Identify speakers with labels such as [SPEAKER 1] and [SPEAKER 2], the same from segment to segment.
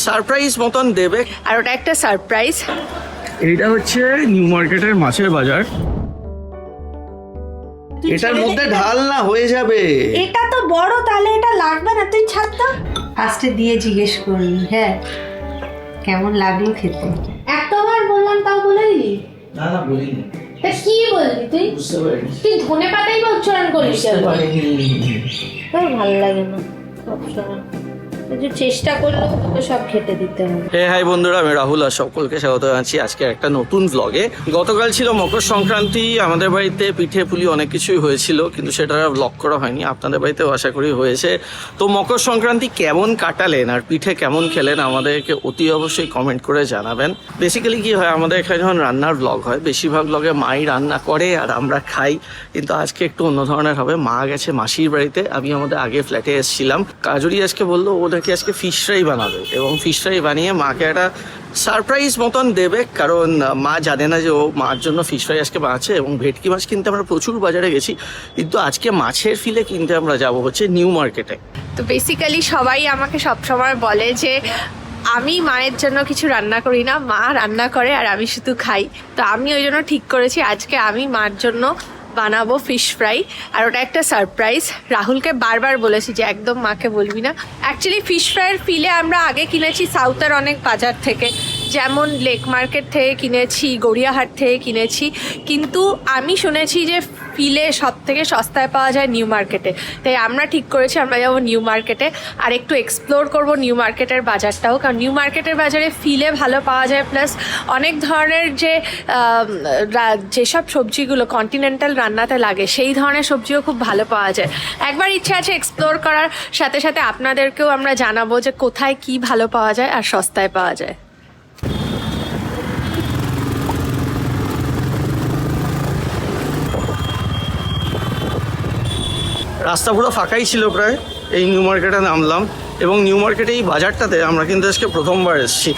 [SPEAKER 1] Surprise মতন দেবে,
[SPEAKER 2] আর ওটা একটা সারপ্রাইজ।
[SPEAKER 1] এইটা হচ্ছে নিউ মার্কেটের মাছের বাজার। এটার মধ্যে ঢাল না হয়ে যাবে।
[SPEAKER 2] এটা তো বড়, তাহলে এটা লাগবে না, তুই ছাড় তো। ফার্স্টে দিয়ে জিজ্ঞেস করলি হ্যাঁ কেমন লাগলো খেতে, একবার বললাম তাও বলে দিলি।
[SPEAKER 1] না না বলিনি।
[SPEAKER 2] তা কি বললি তুই?
[SPEAKER 1] বুঝতে পারিনি।
[SPEAKER 2] তুই ধনে পাতাই বা উচ্চারণ করলি কেন? তোর ভালো লাগে না সবসময়, চেষ্টা করলেও তোকে সব খেতে দিতে হবে।
[SPEAKER 1] হাই বন্ধুরা, আমি রাহুল আর সকলকে স্বাগত জানাচ্ছি আজকে একটা নতুন ব্লগে। গতকাল ছিল মকর সংক্রান্তি, আমাদের বাড়িতে পিঠে পুলি অনেক কিছুই হয়েছিল, কিন্তু সেটা ব্লগ করা হয়নি। আপনাদের বাড়িতেও আশা করি হয়েছে। তো মকর সংক্রান্তি কেমন কাটালেন আর পিঠে কেমন খেলেন আমাদেরকে অতি অবশ্যই কমেন্ট করে জানাবেন। বেসিক্যালি কি হয়, আমাদের এখানে যখন রান্নার ব্লগ হয় বেশিরভাগ ব্লগে মাই রান্না করে আর আমরা খাই, কিন্তু আজকে একটু অন্য ধরনের হবে। মা গেছে মাসির বাড়িতে, আমি আমাদের আগে ফ্ল্যাটে এসেছিলাম। কাজুরি আজকে বললো ও নাকি আজকে ফিশ ফ্রাই বানাবে, এবং ফিশ ফ্রাই বানিয়ে মাকে একটা সারপ্রাইজ মতন দেবে, কারণ মা জানে না যে ও মার জন্য ফিশ ফ্রাই আজকে বানাচ্ছে। এবং ভেটকি মাছ কিনতে আমরা প্রচুর বাজারে গেছি, কিন্তু আজকে মাছের ফিলে কিনতে আমরা যাব হচ্ছে নিউ মার্কেটে।
[SPEAKER 2] তো বেসিক্যালি সবাই আমাকে সবসময় বলে যে আমি মায়ের জন্য কিছু রান্না করি না, মা রান্না করে আর আমি শুধু খাই। তো আমি ওই জন্য ঠিক করেছি আজকে আমি মার জন্য বানাবো ফিশ ফ্রাই, আর ওটা একটা সারপ্রাইজ। রাহুলকে বারবার বলেছি যে একদম মাকে বলবি না। অ্যাকচুয়ালি ফিশ ফ্রাইয়ের ফিলে আমরা আগে কিনেছি সাউথের অনেক বাজার থেকে, যেমন লেক মার্কেট থেকে কিনেছি, গড়িয়াহাট থেকে কিনেছি, কিন্তু আমি শুনেছি যে ফিলে সব থেকে সস্তায় পাওয়া যায় নিউ মার্কেটে। তাই আমরা ঠিক করেছি আমরা যাবো নিউ মার্কেটে আর একটু এক্সপ্লোর করব নিউ মার্কেটের বাজারটাও, কারণ নিউ মার্কেটের বাজারে ফিলে ভালো পাওয়া যায়, প্লাস অনেক ধরনের যে যেসব সবজিগুলো কন্টিনেন্টাল রান্নাতে লাগে সেই ধরনের সবজিও খুব ভালো পাওয়া যায়। একবার ইচ্ছা আছে এক্সপ্লোর করার, সাথে সাথে আপনাদেরকেও আমরা জানাবো যে কোথায় কি ভালো পাওয়া যায় আর সস্তায় পাওয়া যায়।
[SPEAKER 1] রাস্তা পুরো ফাঁকাই ছিল প্রায়, এই নিউ মার্কেটে নামলাম। এবং নিউ মার্কেটে এই বাজারটাতে আমরা কিন্তু আজকে প্রথমবার এসেছি।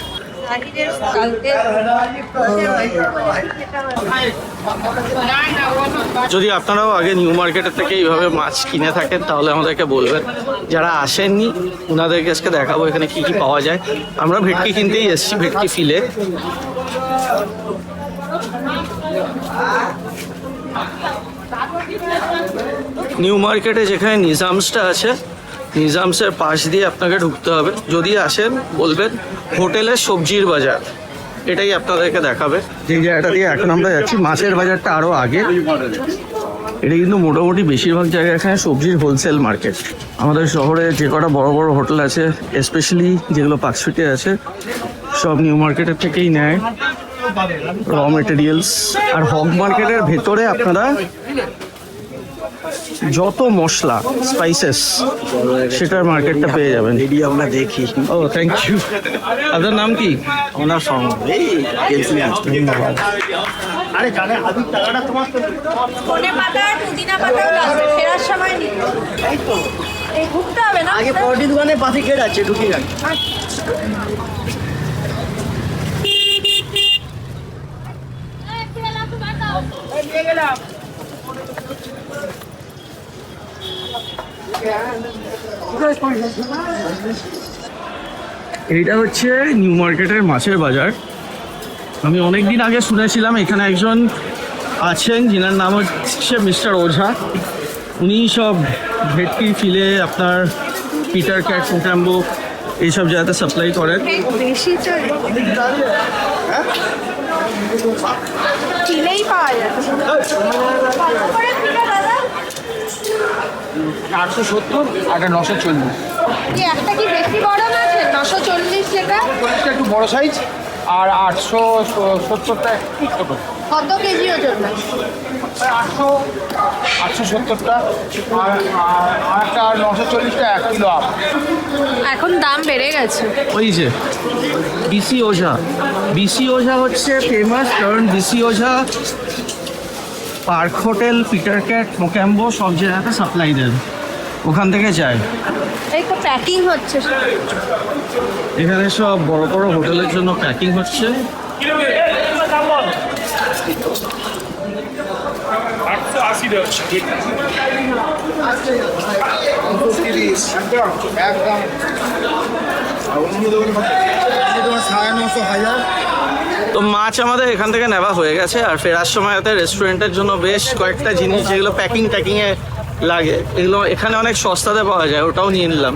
[SPEAKER 1] যদি আপনারাও আগে নিউ মার্কেটের থেকে এইভাবে মাছ কিনে থাকেন তাহলে আমাদেরকে বলবেন। যারা আসেননি ওনাদেরকে আজকে দেখাবো এখানে কি কি পাওয়া যায়। আমরা ভেটকি কিনতেই এসেছি, ভেটকি ফিলে। নিউ মার্কেটে যেখানে নিজামসটা আছে, নিজামসের পাশ দিয়ে আপনাকে ঢুকতে হবে। যদি আসেন বলবেন হোটেলের সবজির বাজার, এটাই আপনাদেরকে দেখাবে। যে জায়গাটা দিয়ে এখন আমরা যাচ্ছি, মাছের বাজারটা আরও আগে। এটা কিন্তু মোটামুটি বেশিরভাগ জায়গায় এখানে সবজির হোলসেল মার্কেট। আমাদের শহরে যে কটা বড় বড় হোটেল আছে, স্পেশালি যেগুলো পার্কস্ট্রিটে আছে, সব নিউ মার্কেটের থেকেই নেয় র মেটেরিয়ালস। আর হগ মার্কেটের ভেতরে আপনারা যত মশলা স্পাইসেস সেটার মার্কেটটা পেয়ে যাবেন।
[SPEAKER 3] এডি আমরা দেখি।
[SPEAKER 1] ও থ্যাংক ইউ। আপনার নাম কি?
[SPEAKER 3] ওনার সঙ্গে ধন্যবাদ। আরে জানে আদির টাকাটা তোমার তো
[SPEAKER 2] ধনে পাতা পুদিনা পাতাও লাগবে, ফেরার সময় নিতে। এই তো এই ঘুরতে হবে না,
[SPEAKER 3] আগে পরটি দোকানে পাশে কে যাচ্ছে ঢুকে যান।
[SPEAKER 1] এইটা হচ্ছে নিউ মার্কেটের মাছের বাজার। আমি অনেকদিন আগে শুনেছিলাম এখানে একজন আছেন যিনার নাম হচ্ছে মিস্টার ওঝা। উনি সব ভেটকি ফিলে আপনার পিটার ক্যাট মোটাম্বো এইসব জায়গাতে সাপ্লাই করেন।
[SPEAKER 2] বেশি কিনেই পাওয়া যায়।
[SPEAKER 3] 870 আর 940।
[SPEAKER 2] একটা কি বেশি বড় মাছ? 940 যেটা
[SPEAKER 3] একটু বড় সাইজ, আর 870টা একটু ছোট।
[SPEAKER 2] কত কেজি ওজন?
[SPEAKER 3] 870টা আর একটা 940টা 1 কিলো আপ।
[SPEAKER 2] এখন দাম বেড়ে গেছে।
[SPEAKER 1] ওই যে বিসি ওঝা, বিসি ওঝা হচ্ছে ফেমাস, কারণ বিসি ওঝা পার্ক হোটেল, পিটার ক্যাট, মোক্যাম্বো সব জায়গাতে সাপ্লাই দেন, ওখান থেকে যায়।
[SPEAKER 2] এই তো প্যাকিং হচ্ছে,
[SPEAKER 1] এখানে সব বড় বড় হোটেলের জন্য প্যাকিং হচ্ছে।
[SPEAKER 3] 880 একদম। তোমার 950,000।
[SPEAKER 1] তো মাছ আমাদের এখান থেকে নেওয়া হয়ে গেছে, আর ফেরার সময় রেস্টুরেন্টের জন্য বেশ কয়েকটা জিনিস যেগুলো প্যাকিংয়ে লাগে, এগুলো এখানে অনেক সস্তাতে পাওয়া যায়, ওটাও নিয়ে নিলাম।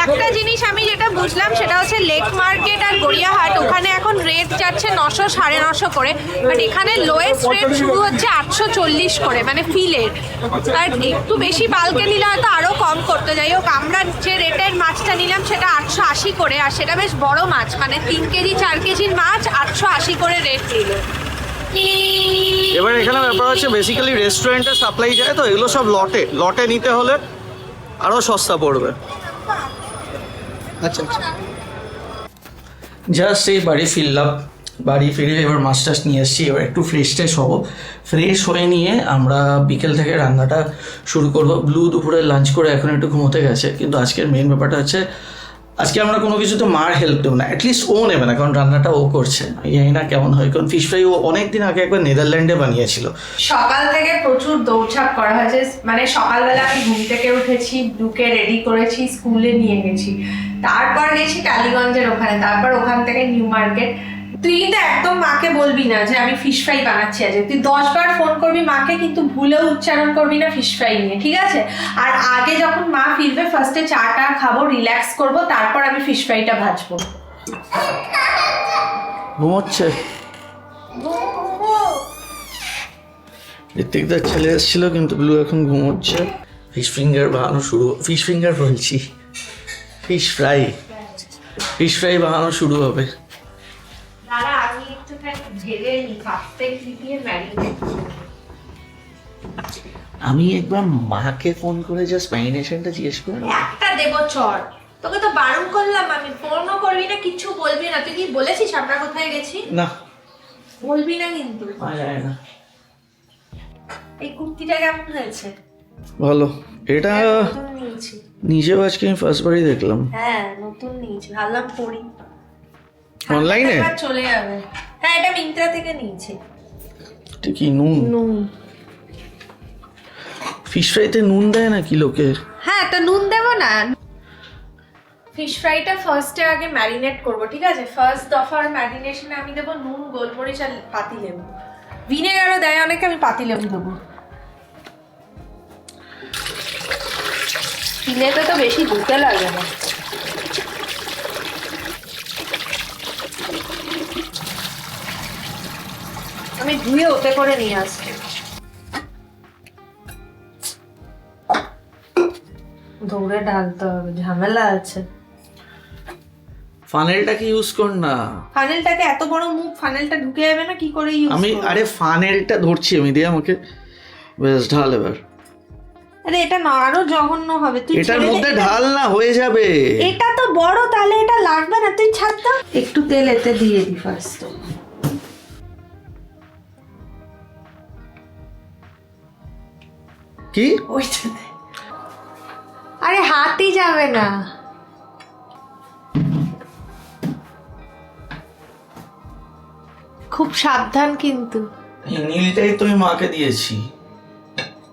[SPEAKER 2] একটা জিনিস আমি যেটা বুঝলাম সেটা হচ্ছে লেক মার্কেট আর গড়িয়াহাট, ওখানে এখন রেট যাচ্ছে 900 950 করে, বাট এখানে লোয়েস্ট রেট শুরু হচ্ছে 840 করে, মানে ফিলের। আর একটু বেশি বাল্কে নিলে হয়তো আরও কম করতে, যাই হোক আমরা যে রেটের মাছটা নিলাম সেটা 880 করে, আর সেটা বেশ বড় মাছ, মানে 3 কেজি 4 কেজির মাছ 880 করে রেট নিল।
[SPEAKER 1] এবার এখানে ব্যাপার হচ্ছে বেসিক্যালি রেস্টুরেন্টে সাপ্লাই যায়, তো এগুলো সব লটে নিতে হলে আরও সস্তা পড়বে।
[SPEAKER 3] আচ্ছা আচ্ছা।
[SPEAKER 1] জাস্ট এই বাড়ি ফিরলাম, বাড়ি ফিরে এবার মাছ টাছ নিয়ে এসেছি, এবার একটু ফ্রেশ ট্রেশ হবো। ফ্রেশ হয়ে নিয়ে আমরা বিকেল থেকে রান্নাটা শুরু করবো। ব্লু দুপুরে লাঞ্চ করে এখন একটু ঘুমোতে গেছে, কিন্তু আজকের মেন ব্যাপারটা হচ্ছে আজকে আমরা কোনো কিছুতে মার হেল্প দেবো না, অ্যাটলিস্ট ও নেবে না, কারণ রান্নাটা ও করছে। আমি জানি না কেমন হয়, কারণ ফিশ ফ্রাই ও অনেকদিন আগে একবার নেদারল্যান্ডে বানিয়েছিল।
[SPEAKER 2] সকাল থেকে প্রচুর দৌড়ঝাঁপ করা হয়েছে, মানে সকালবেলা আমি ঘুম থেকে উঠেছি, ব্লুকে রেডি করেছি, স্কুলে নিয়ে গেছি, তারপর গেছি টালিগঞ্জের ওখানে, তারপর ওখান থেকে নিউ মার্কেট। তুই কিন্তু একদম মাকে বলবি না যে আমি ফিশ ফ্রাই বানাচ্ছি আজ, তুই 10 বার ফোন করবি মাকে, কিন্তু ভুলেও উচ্চারণ করবি না ফিশ ফ্রাই নিয়ে, ঠিক আছে? আর আগে যখন মা ফিরবে ফার্স্টে চাটা খাবো, রিল্যাক্স করব, তারপর আমি ফিশ ফ্রাইটা ভাজবো।
[SPEAKER 1] ঘুমোচ্ছে ঋত্বিকদার ছেলে এসেছিল, কিন্তু ব্লু এখন ঘুমোচ্ছে। ফিশ ফিঙ্গার বানানো শুরু, ফিশ ফিঙ্গার বলছি, ফিশ ফ্রাই বানানো শুরু হবে।
[SPEAKER 2] দাঁড়া আমি একটুখানি ঢেলে নিই, ফার্স্টে কি দিয়ে ম্যারিনেট।
[SPEAKER 1] আমি একবার মাকে ফোন করে জাস্ট ম্যারিনেশনটা জিজ্ঞেস করে নেবো।
[SPEAKER 2] একটা দেবো চড়, তোকে তো বারণ করলাম, আমি ফোনও করবি না, কিচ্ছু বলবি না। তুই কি বলেছিস আমরা কোথায় গেছি?
[SPEAKER 1] না
[SPEAKER 2] বলবি না কিন্তু।
[SPEAKER 1] যায় না।
[SPEAKER 2] এই কুর্তিটা কেমন হয়েছে?
[SPEAKER 1] ভালো, এটা
[SPEAKER 2] নতুন নিয়েছি।
[SPEAKER 1] নিজেও আজকে আমি ফার্স্ট বারই দেখলাম।
[SPEAKER 2] হ্যাঁ নতুন নিয়েছি, ভাবলাম পরি।
[SPEAKER 1] অনলাইনে
[SPEAKER 2] চলে যাবে। হ্যাঁ এটা মিন্ত্রা থেকে নিয়েছি।
[SPEAKER 1] ঠিকই। নুন ফিশ ফ্রাইতে নুন দেয় না কি লোকে?
[SPEAKER 2] হ্যাঁ তো নুন দেবো না। ফিশ ফ্রাইটা ফার্স্টে আগে ম্যারিনেট করব, ঠিক আছে? ফার্স্ট দফার ম্যারিনেশনে আমি দেবো নুন, গোলমরিচ আর পাতিলেবু। ভিনেগারও দেয় অনেকে, আমি পাতিলেবু দেবো। চিনেতে তো বেশি দিতে লাগে না। আমি ধুয়ে ওতে করে নিয়ে আসছি। দৌড়ে ঢালতে হবে, ঝামেলা আছে।
[SPEAKER 1] ফানেলটাকে ইউজ কর না।
[SPEAKER 2] ফানেলটাকে এত বড় মুখ, ফানেলটা ঢুকে যাবে না, কি করে ইউজ
[SPEAKER 1] আমি আরে ফানেলটা ধরছি আমি, দিয়ে আমাকে বেশ ঢাল এবার।
[SPEAKER 2] আরে এটা না আরো জঘন্য হবে, তুই
[SPEAKER 1] এটার মধ্যে ঢাল না, হয়ে যাবে।
[SPEAKER 2] এটা তো বড়, তাহলে এটা লাগবে না, তুই ছাড় তো। একটু তেল এতে দিয়ে দি ফার্স্ট।
[SPEAKER 1] কি
[SPEAKER 2] ওইটা দে। আরে হাতই যাবে না। খুব সাবধান কিন্তু।
[SPEAKER 1] এই নীলটাই তো আমি মাকে দিয়েছি।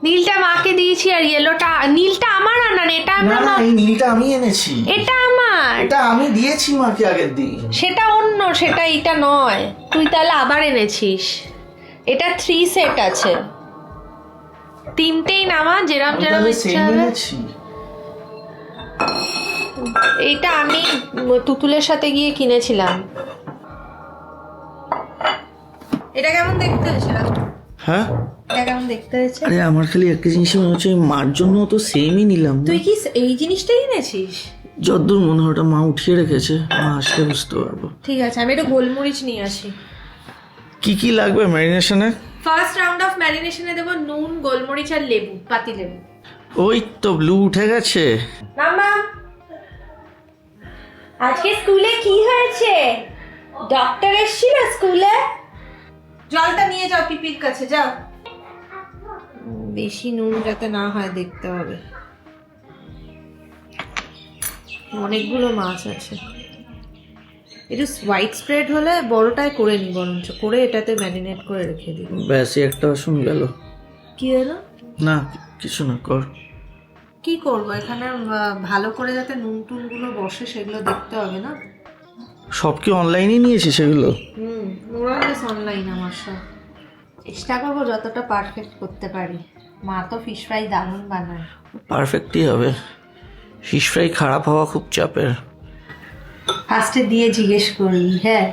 [SPEAKER 2] নীলটা মাকে দিয়েছি, আর ইয়েলোটা, নীলটা আমার আনা না, এটা
[SPEAKER 1] না না, এই নীলটা আমি এনেছি।
[SPEAKER 2] এটা আমার,
[SPEAKER 1] এটা আমি দিয়েছি মাকে আগের দিন।
[SPEAKER 2] সেটা অন্য, সেটা এটা নয়। তুই তাহলে আবার এনেছিস। এটা 3 সেট আছে, তিনটেই নামা, যেরম যেরম ইচ্ছা হবে। এইটা আমি তুতুলের সাথে গিয়ে কিনেছিলাম। এটা কেমন দেখতে হয়েছিল?
[SPEAKER 1] হ্যাঁ
[SPEAKER 2] এটা কেমন দেখতে হয়েছে?
[SPEAKER 1] আরে আমার খালি একটা জিনিসই মনে হচ্ছে, মার জন্য তো সেমই নিলাম।
[SPEAKER 2] তুই কি এই জিনিসটাই এনেছিস?
[SPEAKER 1] যতদূর মনে হয় ওটা মা উঠিয়ে রেখেছে, মা আসলে বুঝতে পারবো।
[SPEAKER 2] ঠিক আছে, আমি একটু গোলমরিচ নিয়ে আসি।
[SPEAKER 1] কি কি লাগবে ম্যারিনেশনে?
[SPEAKER 2] ফার্স্ট রাউন্ড অফ ম্যারিনেশনে দেবো নুন, গোলমরিচ আর লেবু, পাতি লেবু।
[SPEAKER 1] ওই তো ব্লু উঠে গেছে।
[SPEAKER 2] মামা আজকে স্কুলে কি হয়েছে? ডক্টর এসেছিল স্কুলে? জলটা নিয়ে যাও পিপির কাছে, যাও। বেশি নুন যাতে না হয় দেখতে হবে। অনেকগুলো মাছ আছে, একটু হোয়াইট স্প্রেড হলে বড়টাই করে নি, বরঞ্চ করে এটাতে ম্যারিনেট করে রেখে দিই।
[SPEAKER 1] ব্যাস একটা শুন গেল।
[SPEAKER 2] কি হলো?
[SPEAKER 1] না কিছু না, কর।
[SPEAKER 2] কি করবো এখানে, ভালো করে যাতে নুন টুনগুলো বসে সেগুলো দেখতে হবে না।
[SPEAKER 1] সব কি অনলাইনে নিয়েছি সেগুলো?
[SPEAKER 2] মোরালেস অনলাইন আমার সব। চেষ্টা করবো যতটা পারফেক্ট করতে পারি। মা তো ফিশ ফ্রাই দারুণ বানায়।
[SPEAKER 1] পারফেক্টই হবে, ফিশ ফ্রাই খারাপ হওয়া খুব চাপের।
[SPEAKER 2] ফার্স্টে দিয়ে জিজ্ঞেস করি, হ্যাঁ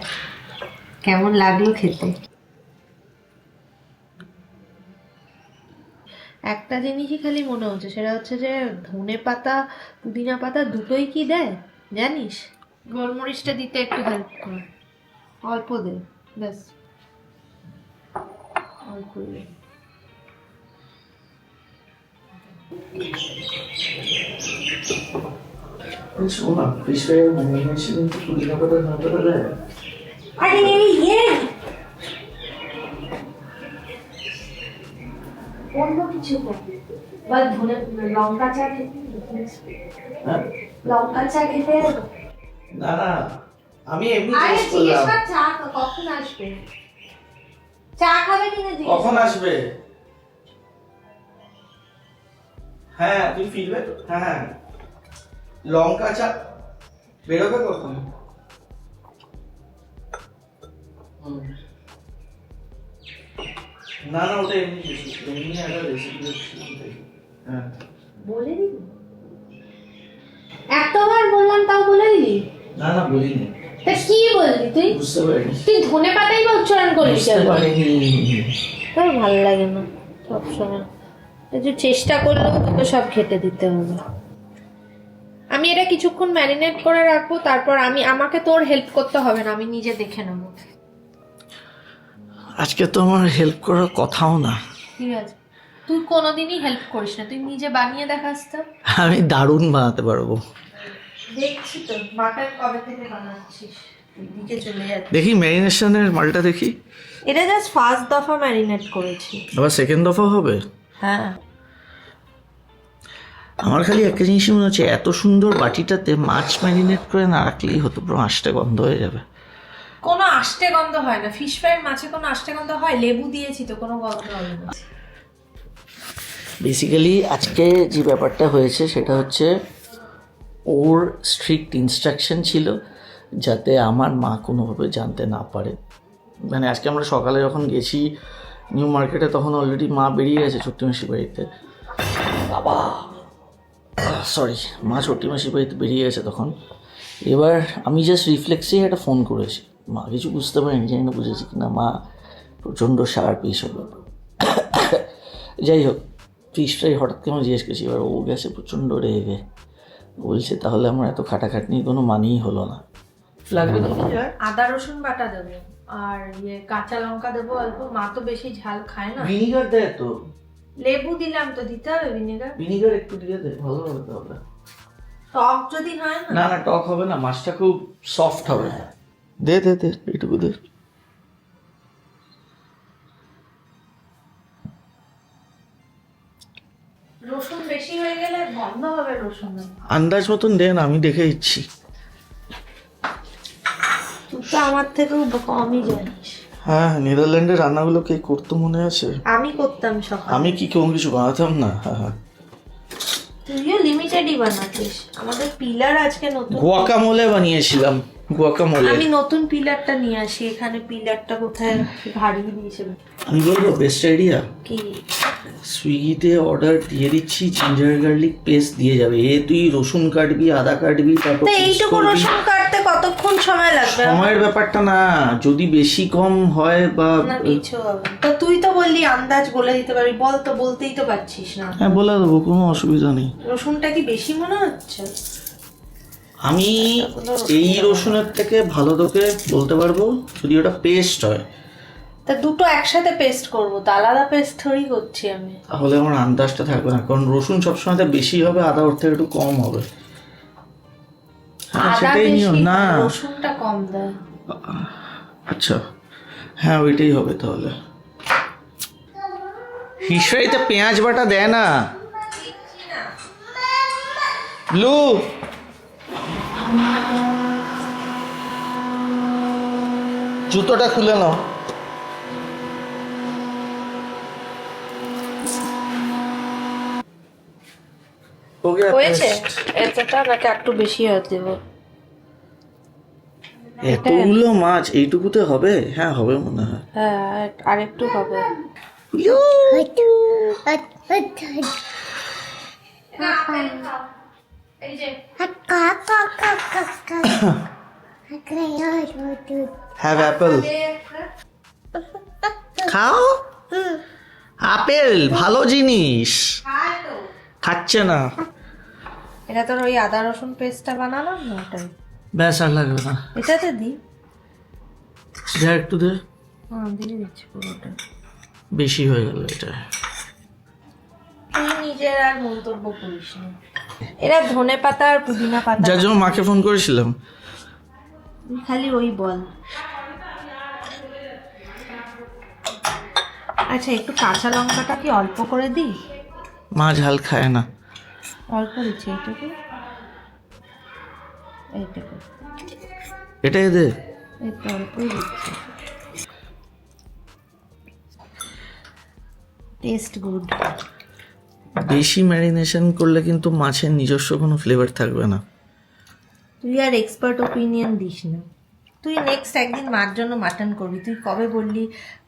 [SPEAKER 2] কেমন লাগলো খেতে। একটা জিনিসই খালি মনে হচ্ছে, সেটা হচ্ছে যে ধনে পাতা পুদিনা পাতা দুটোই কি দেয় জানিস? গোলমরিচটা দিতে একটু হেল্প কর, অল্প দে ব্যাস, অল্প দে। আরে ইয়ে অন্য কিছু বা ধনে লঙ্কা চা খেতে, লঙ্কা চা খেতে।
[SPEAKER 1] না না, আমি এমনি
[SPEAKER 2] আরে
[SPEAKER 1] জিজ্ঞেস
[SPEAKER 2] জিজ্ঞেস
[SPEAKER 1] করলাম
[SPEAKER 2] কর চা কখন আসবে, চা খাবে কিনা জিজ্ঞেস
[SPEAKER 1] কখন
[SPEAKER 2] কর।
[SPEAKER 1] আসবে। হ্যাঁ তুই ফিরবে তো? হ্যাঁ লঙ্কা চা বেরোবে কখন? না না, ওটা এমনি এমনি একটা রেসিপি। হ্যাঁ
[SPEAKER 2] বলে দিবি, এতবার বললাম তাও বলে দিবি?
[SPEAKER 1] না না বলিনি,
[SPEAKER 2] তা কি বললি তুই?
[SPEAKER 1] বুঝতে পারিনি।
[SPEAKER 2] তুই ধনে পাতাই বা উচ্চারণ করিস
[SPEAKER 1] বুঝতে পারিনি।
[SPEAKER 2] তোর ভালো লাগে না সবসময়, একটু চেষ্টা করলেও তোকে সব খেতে দিতে হবে। আমি এটা কিছুক্ষণ ম্যারিনেট করে রাখবো, তারপর আমাকে তোর হেল্প করতে হবে না, আমি নিজে দেখে নেবো।
[SPEAKER 1] আজকে তো আমার হেল্প করার কথাও না।
[SPEAKER 2] ঠিক আছে, তুই কোনোদিনই হেল্প করিস না, তুই নিজে বানিয়ে দেখাস তো।
[SPEAKER 1] আমি দারুণ বানাতে পারবো।
[SPEAKER 2] দেখছি তো মাটন কবে থেকে বানাচ্ছিস, দিকে চলে যাচ্ছে।
[SPEAKER 1] দেখি ম্যারিনেশনের মালটা দেখি।
[SPEAKER 2] এটা জাস্ট ফার্স্ট দফা ম্যারিনেট করেছি।
[SPEAKER 1] আবার সেকেন্ড দফা হবে?
[SPEAKER 2] হ্যাঁ
[SPEAKER 1] আমার খালি একটা জিনিসই মনে হচ্ছে, এত সুন্দর বাটিটাতে মাছ ম্যারিনেট করে না রাখলেই হতো, পুরো আঁশটা গন্ধ হয়ে যাবে।
[SPEAKER 2] কোনো আষ্টে গন্ধ হয় না, ফিশ ফ্রাই মাছে কোনো আষ্টে গন্ধ হয়? লেবু দিয়েছি তো, কোনো গন্ধ হবে না।
[SPEAKER 1] বেসিক্যালি আজকে যে ব্যাপারটা হয়েছে সেটা হচ্ছে, ওর স্ট্রিক্ট ইনস্ট্রাকশন ছিল যাতে আমার মা কোনোভাবে জানতে না পারে। মানে আজকে আমরা সকালে যখন গেছি নিউ মার্কেটে, তখন অলরেডি মা বেরিয়ে গেছে ছোট্টি মাসির বাড়িতে। বাবা সরি, মা ছোট্টি মাসির বাড়িতে বেরিয়ে গেছে তখন। এবার আমি জাস্ট রিফ্লেক্সেই একটা ফোন করেছি, মা কিছু বুঝতে পারিনি, জানি না বুঝেছি কিনা। মা প্রচণ্ড শার্প এইসব ব্যাপার। যাই হোক, ফিশ ফ্রাই হঠাৎ করে আমি জিজ্ঞেস করছি, এবার ও গেছে প্রচণ্ড রেগে, বলছে তাহলে আমার এত খাটাখাটনি কোনো মানেই হলো না। লাগবে তো
[SPEAKER 2] আদা রসুন বাটা দেবো আর কাঁচা লঙ্কা দেবো অল্প, মা তো বেশি ঝাল খায় না।
[SPEAKER 1] ভিনিগার দেয় তো?
[SPEAKER 2] লেবু দিলাম তো, দিতে হবে ভিনেগার?
[SPEAKER 1] ভিনিগার একটু দিয়ে দে, ভালো হবে তাহলে।
[SPEAKER 2] টক যদি হয় না।
[SPEAKER 1] না না, টক হবে না, মাছটা খুব সফট হবে। দে দে দে, এইটুকু দে।
[SPEAKER 2] রসুন বেশি হয়ে গেলে গন্ধ হবে রসুন।
[SPEAKER 1] আন্দাজ মতন দে না, আমি দেখে দিচ্ছি।
[SPEAKER 2] তুই তো আমার থেকেও কমই জানিস।
[SPEAKER 1] হ্যাঁ, নেদারল্যান্ডের রান্নাগুলো কে করতো মনে আছে?
[SPEAKER 2] আমি করতাম সকালে।
[SPEAKER 1] আমি কি কোনো কিছু বানাতাম না? হ্যাঁ হ্যাঁ,
[SPEAKER 2] তুইও লিমিটেডই বানাতিস। আমাদের পিলার আজকে নতুন,
[SPEAKER 1] গুয়াকামোলে বানিয়েছিলাম। গুয়াকামোলে
[SPEAKER 2] আমি নতুন পিলারটা নিয়ে আসি। এখানে পিলারটা কোথায় হারিয়ে দিয়েছিল।
[SPEAKER 1] আমি বলবো বেস্ট আইডিয়া
[SPEAKER 2] কি?
[SPEAKER 1] সুইগিতে অর্ডার দিয়ে দিচ্ছি, জিঞ্জার গার্লিক পেস্ট দিয়ে যাবে। তুই রসুন কাটবি, আদা কাটবি, তারপর
[SPEAKER 2] তো এইটুকু রসুন কাটতে কতক্ষণ সময় লাগবে?
[SPEAKER 1] সময়ের ব্যাপারটা না, যদি বেশি কম হয় বা
[SPEAKER 2] না কিছু হবে তো, তুই তো বললি আন্দাজ বলে দিতে পারবি, বল তো, বলতেই তো পারছিস না।
[SPEAKER 1] হ্যাঁ বলে দেবো, কোনো অসুবিধা নেই।
[SPEAKER 2] রসুনটা কি বেশি মনে হচ্ছে?
[SPEAKER 1] আমি এই রসুনের থেকে ভালো তোকে বলতে পারবো যদি ওটা পেস্ট হয়।
[SPEAKER 2] তা দুটো একসাথে পেস্ট করবো তো, আলাদা পেস্ট থোড়ি করছি আমি।
[SPEAKER 1] তাহলে আমার আন্দাজটা থাকবে না, কারণ রসুন সবসময় তো বেশি হবে, আদা ওর থেকে একটু কম হবে। হ্যাঁ
[SPEAKER 2] আদা
[SPEAKER 1] সেটাই
[SPEAKER 2] বেশি,
[SPEAKER 1] নিও না।
[SPEAKER 2] রসুনটা কম দেয়।
[SPEAKER 1] আচ্ছা হ্যাঁ, ওইটাই হবে তাহলে। ফিশ ফ্রাইতে পেঁয়াজ বাটা দেয় না। ব্লু, জুতোটা খুলে নাও। ওকে
[SPEAKER 2] হয়েছে এতটা নাকি একটু বেশি হয়ে দেবো?
[SPEAKER 1] এতগুলো মাছ এইটুকুতে হবে? হ্যাঁ হবে মনে হয়।
[SPEAKER 2] হ্যাঁ আর একটু হবে।
[SPEAKER 1] Have Apple. খাও আপেল, ভালো জিনিস। খাচ্ছে না।
[SPEAKER 2] এটা তোর ওই আদা রসুন পেস্টটা বানালাম না, ওটাই।
[SPEAKER 1] ব্যাস আর লাগবে না।
[SPEAKER 2] এটাতে দিই?
[SPEAKER 1] যা একটু দে।
[SPEAKER 2] হ্যাঁ দিয়ে দিচ্ছি পুরোটা।
[SPEAKER 1] বেশি হয়ে গেল এটা।
[SPEAKER 2] তুই নিজের আর মন্তব্য করিস না। এরা ধনে পাতা আর পুদিনা পাতা।
[SPEAKER 1] যার জন্য মাকে ফোন করেছিলাম।
[SPEAKER 2] তুই খালি ওই বল। আচ্ছা একটু কাঁচা লঙ্কাটা কি অল্প করে দিই?
[SPEAKER 1] মা ঝাল খায় না।
[SPEAKER 2] অল্প দিচ্ছি এইটুকু। এইটুকু
[SPEAKER 1] এটাই দে।
[SPEAKER 2] একটু অল্পই দিচ্ছি। Taste good.
[SPEAKER 1] বেশি ম্যারিনেশন করলে কিন্তু মাছের নিজস্ব কোনো ফ্লেভার থাকবে না।
[SPEAKER 2] তুই আর এক্সপার্ট ওপিনিয়ন দিস না। তুই নেক্সট একদিন মার জন্য মাটন করবি। তুই কবে বললি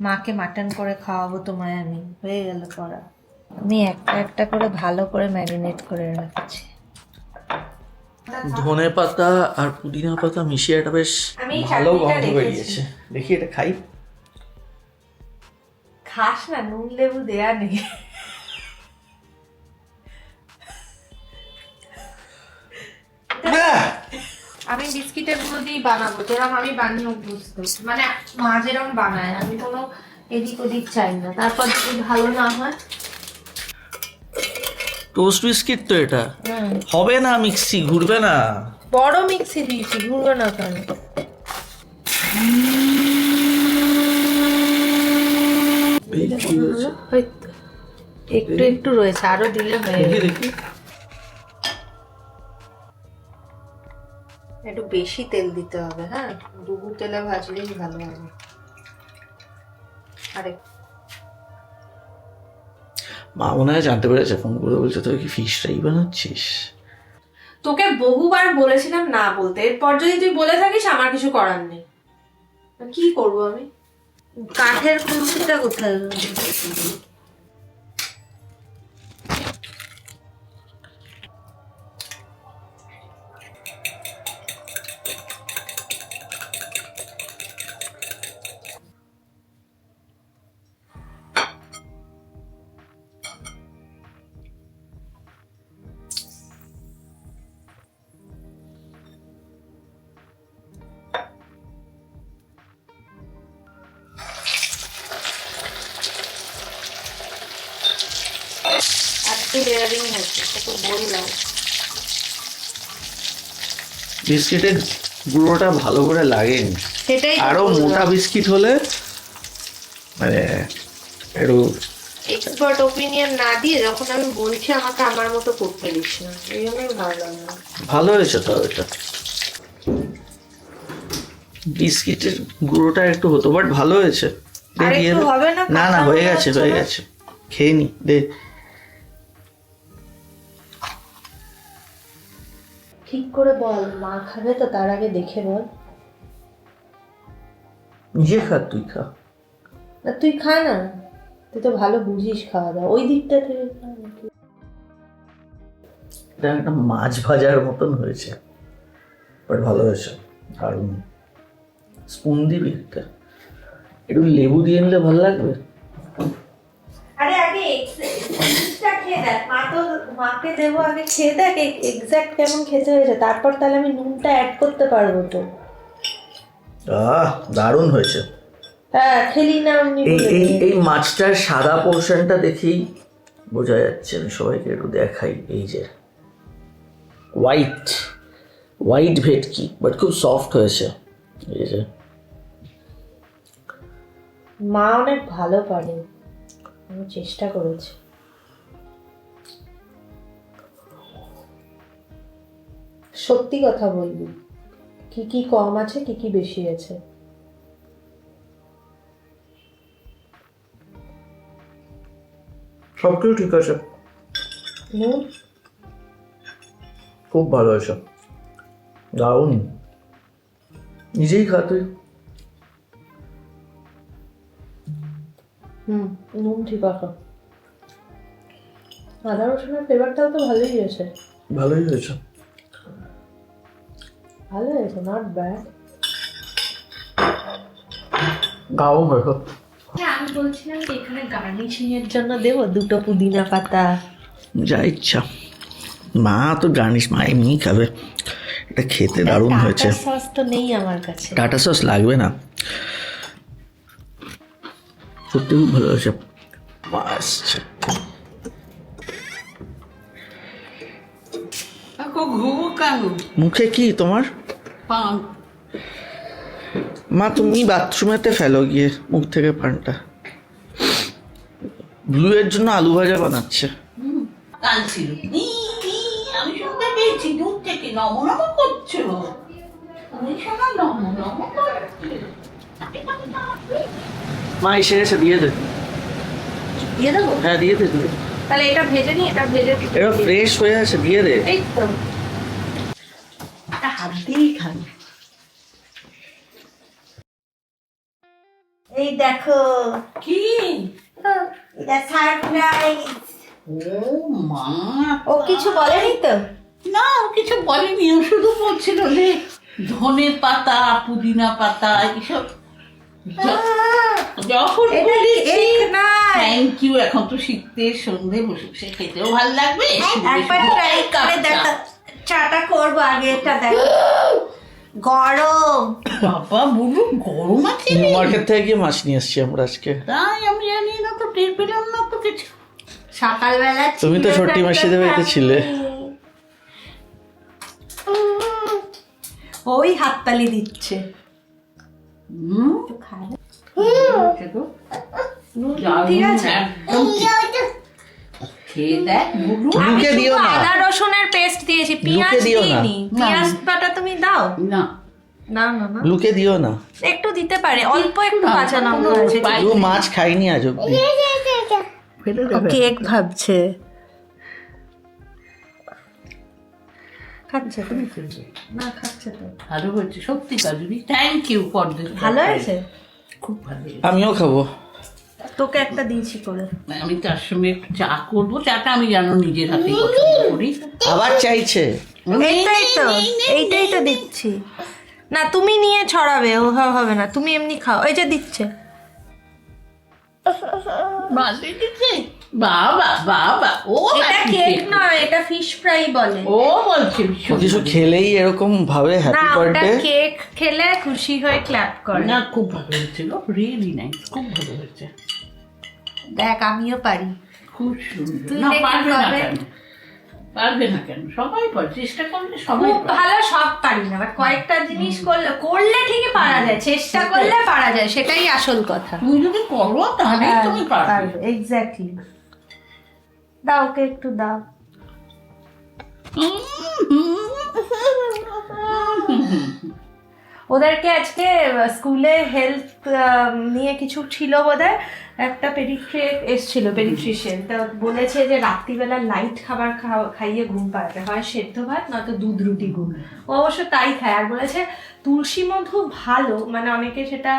[SPEAKER 2] মাকে মাটন করে খাওয়াবো তোমায় আমি? হয়ে গেল করা। আমি একটা একটা করে ভালো করে ম্যারিনেট করে রাখছি।
[SPEAKER 1] ধনে পাতা আর পুদিনা পাতা মিশিয়ে একটা বেশ
[SPEAKER 2] আমি
[SPEAKER 1] ভালো
[SPEAKER 2] চাটনিটা
[SPEAKER 1] গন্ধ
[SPEAKER 2] রেখেছি।
[SPEAKER 1] বেরিয়েছে। দেখি এটা খাই।
[SPEAKER 2] খাস না, নুন লেবু দেয়া নেই। আমি বিস্কিটের গুঁড়ো দিয়ে বানাবো, যেরকম আমি বানিয়ে অভ্যস্ত। মানে মা যেরকম বানায়, আমি কোনো এদিক ওদিক চাই না। তারপর যদি ভালো না হয়,
[SPEAKER 1] টোস্ট বিস্কিট তো এটা হবে না, মিক্সি ঘুরবে না।
[SPEAKER 2] বড় মিক্সি দিয়েছি, ঘুরবে না কেন? একটু একটু রয়েছে, আরো দিলে হয়ে
[SPEAKER 1] দেখি
[SPEAKER 2] যাবে।
[SPEAKER 1] দেখি।
[SPEAKER 2] একটু বেশি তেল দিতে হবে। হ্যাঁ, ডুবু তেলে ভাজলেই ভালো হবে। আরে
[SPEAKER 1] মা মনে হয় জানতে পেরেছে, ফোন করে বলছে তুই কি ফিশ ফ্রাই বানাচ্ছিস।
[SPEAKER 2] তোকে বহুবার বলেছিলাম না বলতে, এরপর যদি তুই বলে থাকিস আমার কিছু করার নেই। কি করবো আমি? কাঠের খুন্তিটা কোথায়?
[SPEAKER 1] বিস্কিটের গুঁড়োটা ভালো করে লাগেনি।
[SPEAKER 2] সেটাই
[SPEAKER 1] আরো মোটা বিস্কিট হলে মানে একটু
[SPEAKER 2] এক্সপার্ট ওপিনিয়ন না দিয়ে যখন আমি বলছি আমাকে আমার মতো করতে দিস না, এই জন্যই ভালো লাগে না।
[SPEAKER 1] ভালো হয়েছে তো এটা। বিস্কিটের গুঁড়োটা একটু হতো, বাট ভালো হয়েছে।
[SPEAKER 2] আর একটু হবে না?
[SPEAKER 1] না না, হয়ে গেছে হয়ে গেছে। খেয়ে নি দে।
[SPEAKER 2] ঠিক করে বল, মা খাবে তো, তার আগে দেখে বল।
[SPEAKER 1] নিজে খা, তুই খা।
[SPEAKER 2] না তুই খা না, তুই তো ভালো বুঝিস খাওয়া দাওয়া, ওই দিকটা থেকে খা নাকি।
[SPEAKER 1] এটা একটা মাছ ভাজার মতন হয়েছে, বাট ভালো হয়েছে। আর স্পুন দিবি একটা, একটু লেবু দিয়ে নিলে ভালো লাগবে।
[SPEAKER 2] আরে আগে জিনিসটা খেয়ে দেখ, মা তো মাকে দেবো, আগে খেয়ে দেখ এক্সাক্ট কেমন খেতে হয়েছে, তারপর তাহলে আমি নুনটা অ্যাড করতে পারবো তো।
[SPEAKER 1] দারুণ হয়েছে।
[SPEAKER 2] হ্যাঁ খেলি না অমনি
[SPEAKER 1] এই
[SPEAKER 2] বলে
[SPEAKER 1] এই
[SPEAKER 2] দিই।
[SPEAKER 1] এই মাছটার সাদা পোর্শনটা দেখেই বোঝা যাচ্ছে। আমি সবাইকে একটু দেখাই, এই যে হোয়াইট ভেটকি, বাট খুব সফট হয়েছে। এই যে
[SPEAKER 2] মা অনেক ভালো পারে, আমি চেষ্টা করেছি। সত্যি কথা বলবি, কি কি কম আছে, কি কি বেশি আছে?
[SPEAKER 1] সব কিছু ঠিক আছে।
[SPEAKER 2] নুন
[SPEAKER 1] খুব ভালো হয়েছে, দারুণ। নিজেই খা তুই।
[SPEAKER 2] নুন ঠিক আছে, আদা রসুনের ফ্লেভারটাও তো ভালোই হয়েছে।
[SPEAKER 1] ভালোই হয়েছে,
[SPEAKER 2] ভালো হয়েছে, নট ব্যাড।
[SPEAKER 1] গাও ভালো।
[SPEAKER 2] আমি বলছিলাম যে এখানে গার্নিশিং এর জন্য দেবো 2টো পুদিনা পাতা।
[SPEAKER 1] যা ইচ্ছা, মা তো গার্নিশ মা এমনি খাবে। এটা খেতে দারুণ হয়েছে।
[SPEAKER 2] সস তো নেই আমার কাছে।
[SPEAKER 1] টাটা সস লাগবে না, সত্যি খুব ভালো হয়েছে। মুখে কি তোমার?
[SPEAKER 4] পান।
[SPEAKER 1] মা তুমি বাথরুমেতে ফেলো গিয়ে মুখ থেকে পানটা। ব্লু এর জন্য আলু ভাজা বানাচ্ছে।
[SPEAKER 4] কাল ছিল আমি শুনতে পেয়েছি দূর থেকে নম নম করছো, তুমি শোনা নম নম করছো।
[SPEAKER 1] মা এসে এসে দিয়ে দে।
[SPEAKER 2] দিয়ে দেবো?
[SPEAKER 1] হ্যাঁ দিয়ে দে দিয়ে দে।
[SPEAKER 2] তাহলে এটা ভেজে নি, এটা ভেজে
[SPEAKER 1] এটা ফ্রেশ হয়ে আছে, দিয়ে দে।
[SPEAKER 2] এই তো
[SPEAKER 4] এটা হাত দিয়েই খান।
[SPEAKER 5] এই দেখো
[SPEAKER 4] কি?
[SPEAKER 5] এটা সারপ্রাইজ।
[SPEAKER 4] ও মা,
[SPEAKER 5] ও কিছু বলেনি তো?
[SPEAKER 4] না ও কিছু বলেনি, ও শুধু বলছিল যে ধনে পাতা পুদিনা পাতা এইসব যখন
[SPEAKER 5] এটা কেক নয়।
[SPEAKER 4] Thank you. এখন তো শীতের সন্ধে বসে বসে খেতেও ভালো লাগবে।
[SPEAKER 5] একবার ট্রাই করে দেখো, চাটা করবো আগে। এটা দেখো গরম।
[SPEAKER 4] বাবা বলু গরম আছে রে।
[SPEAKER 1] মার্কেট থেকে গিয়ে মাছ নিয়ে এসছি আমরা আজকে।
[SPEAKER 4] তাই আমি জানি না তো, টের পেলাম না তো কিছু।
[SPEAKER 5] সকালবেলা
[SPEAKER 1] তুমি তো
[SPEAKER 5] ছিল
[SPEAKER 1] ছোট্টি
[SPEAKER 5] না,
[SPEAKER 1] মাসিদের বাড়িতে ছিলে।
[SPEAKER 5] ওই হাততালি দিচ্ছে।
[SPEAKER 4] হুম,
[SPEAKER 5] একটু খা না।
[SPEAKER 4] আছে তো।
[SPEAKER 5] ঠিক আছে।
[SPEAKER 4] একদম ঠিক। খেয়ে দেখ বলু।
[SPEAKER 1] লুকে দিও না,
[SPEAKER 2] আদা রসুনের পেস্ট দিয়েছি, পেঁয়াজ
[SPEAKER 1] দিও না।
[SPEAKER 2] দিইনি। পেঁয়াজ বাটা তুমি দাও।
[SPEAKER 4] না
[SPEAKER 2] না না না,
[SPEAKER 1] লুকে দিও না।
[SPEAKER 2] একটু দিতে পারে, অল্প একটু কাঁচা লঙ্কা আছে।
[SPEAKER 1] ও মাছ খাইনি আজ অব্দি।
[SPEAKER 4] ফেলে
[SPEAKER 5] ও
[SPEAKER 4] দেবে।
[SPEAKER 5] কেক ভাবছে। খাচ্ছে তুমি? না খাচ্ছে তো।
[SPEAKER 4] ভালো হয়েছে সত্যি কাজুরি, থ্যাংক ইউ ফর দিস।
[SPEAKER 5] ভালো হয়েছে?
[SPEAKER 4] খুব ভালো হয়েছে।
[SPEAKER 1] আমিও খাবো।
[SPEAKER 5] তোকে একটা দিয়েছি করে।
[SPEAKER 4] আমি তার সঙ্গে একটু চা করবো। চাটা আমি জানো নিজের হাতেই পছন্দ করি।
[SPEAKER 1] আবার চাইছে।
[SPEAKER 5] এইটাই তো, এইটাই তো দিচ্ছি। না তুমি নিয়ে ছড়াবে, ও হবে না, তুমি এমনি খাও। এই যে দিচ্ছে।
[SPEAKER 4] বাজে দিচ্ছে। বাবা বাবা, ও
[SPEAKER 5] এটা কেক নয়, এটা ফিশ ফ্রাই বলে।
[SPEAKER 4] ও বলছে
[SPEAKER 1] ও
[SPEAKER 4] ভীষণ
[SPEAKER 1] কিছু
[SPEAKER 4] ভালো।
[SPEAKER 1] খেলেই এরকম ভাবে
[SPEAKER 2] না,
[SPEAKER 1] হ্যাপি
[SPEAKER 2] ওটা
[SPEAKER 1] বার্থডে।
[SPEAKER 2] কেক খেলে খুশি হয়ে ক্ল্যাপ করে।
[SPEAKER 4] না খুব ভালো হয়েছিল, রিয়েলি নাইস, খুব ভালো হয়েছে,
[SPEAKER 5] দেখ আমিও পারি।
[SPEAKER 4] খুব সুন্দর।
[SPEAKER 2] তুই
[SPEAKER 4] না
[SPEAKER 2] দেখি
[SPEAKER 4] পারবে না
[SPEAKER 2] কবে?
[SPEAKER 4] কেন, পারবে না কেন, সবাই পারে, চেষ্টা করলে সবাই
[SPEAKER 2] খুব
[SPEAKER 4] পারে।
[SPEAKER 2] ভালো, সব পারি না, বাট কয়েকটা জিনিস করলে ঠিকই পারা যায়, চেষ্টা করলে পারা যায়, সেটাই আসল কথা।
[SPEAKER 4] তুমি যদি করো তাহলেই তুমি পারবে।
[SPEAKER 5] এক্স্যাক্টলি। দাও, ওকে একটু দাও।
[SPEAKER 2] ওদেরকে আজকে স্কুলে হেলথ নিয়ে কিছু ছিল বোধহয়, একটা এসছিল পেডিট্রিশিয়ান, তো বলেছে যে রাত্রিবেলা লাইট খাবার খাইয়ে ঘুম পাড়াতে হয়, সেদ্ধ ভাত নয়তো দুধ রুটি ঘুম। ও অবশ্য তাই খায়, আর বলেছে তুলসী মধু ভালো, মানে অনেকে সেটা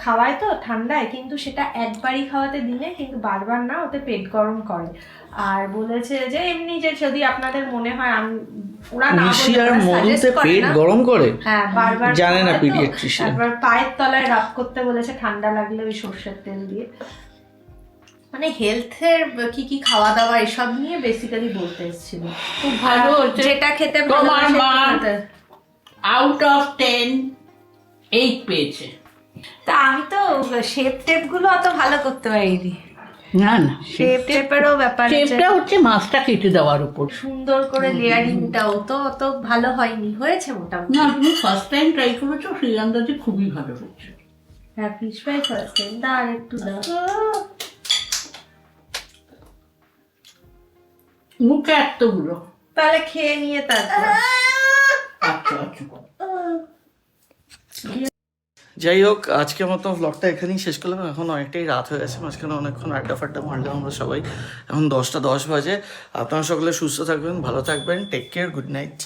[SPEAKER 2] খাওয়ায় তো ঠান্ডায়, কিন্তু সেটা একবারই খাওয়াতে দিনে, কিন্তু বারবার না, ওতে পেট গরম করে। আর বলেছে যে এমনি যে যদি আপনাদের মনে হয়, ওরা না
[SPEAKER 1] তুলসী
[SPEAKER 2] বলে,
[SPEAKER 1] আর
[SPEAKER 2] ওরা
[SPEAKER 1] মধুতে
[SPEAKER 2] suggest করে
[SPEAKER 1] পেট
[SPEAKER 2] না।
[SPEAKER 1] গরম করে?
[SPEAKER 2] হ্যাঁ, বারবার
[SPEAKER 1] জানে না
[SPEAKER 2] খাওয়ায় তো।
[SPEAKER 1] pediatrician।
[SPEAKER 2] একবার পায়ের তলায় রাব করতে বলেছে ঠান্ডা লাগলে ওই সর্ষের তেল দিয়ে। মানে হেলথের কি কি খাওয়া দাওয়া এসব নিয়ে বেসিক্যালি বলতে এসেছিল।
[SPEAKER 4] খুব ভালো হচ্ছে।
[SPEAKER 2] যেটা খেতে
[SPEAKER 4] তোমার
[SPEAKER 2] ভালোবাসে
[SPEAKER 4] মা
[SPEAKER 2] খেতে।
[SPEAKER 4] আউট অফ 10 8 পেয়েছে।
[SPEAKER 2] তা আমি তো শেপ টেপ গুলো অত ভালো করতে পারিনি।
[SPEAKER 4] না না,
[SPEAKER 2] শেপ টেপেরও ব্যাপার আছে।
[SPEAKER 4] শেপটা হচ্ছে মাছটা কেটে দেওয়ার উপর।
[SPEAKER 2] সুন্দর করে লেয়ারিংটাও তো অত ভালো হয়নি, হয়েছে মোটামুটি।
[SPEAKER 4] না তুমি ফার্স্ট টাইম ট্রাই করেছো, সেই আন্দাজে খুবই ভালো হচ্ছে।
[SPEAKER 2] হ্যাঁ, ফিশ ফ্রাই ফার্স্ট টাইম। দা আর একটু দাও।
[SPEAKER 4] মুখে এতগুলো।
[SPEAKER 2] তাহলে খেয়ে নিয়ে তারপর।
[SPEAKER 4] আচ্ছা আচ্ছা।
[SPEAKER 1] যাই হোক, আজকের মতো ব্লগটা এখানেই শেষ করলাম। এখন অনেকটাই রাত হয়ে গেছে, মাঝখানে অনেকক্ষণ আড্ডা ফাড্ডা মারলাম আমরা সবাই। এখন 10টা 10 বাজে। আপনারা সকলে সুস্থ থাকবেন, ভালো থাকবেন, take care, good night.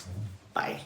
[SPEAKER 1] By.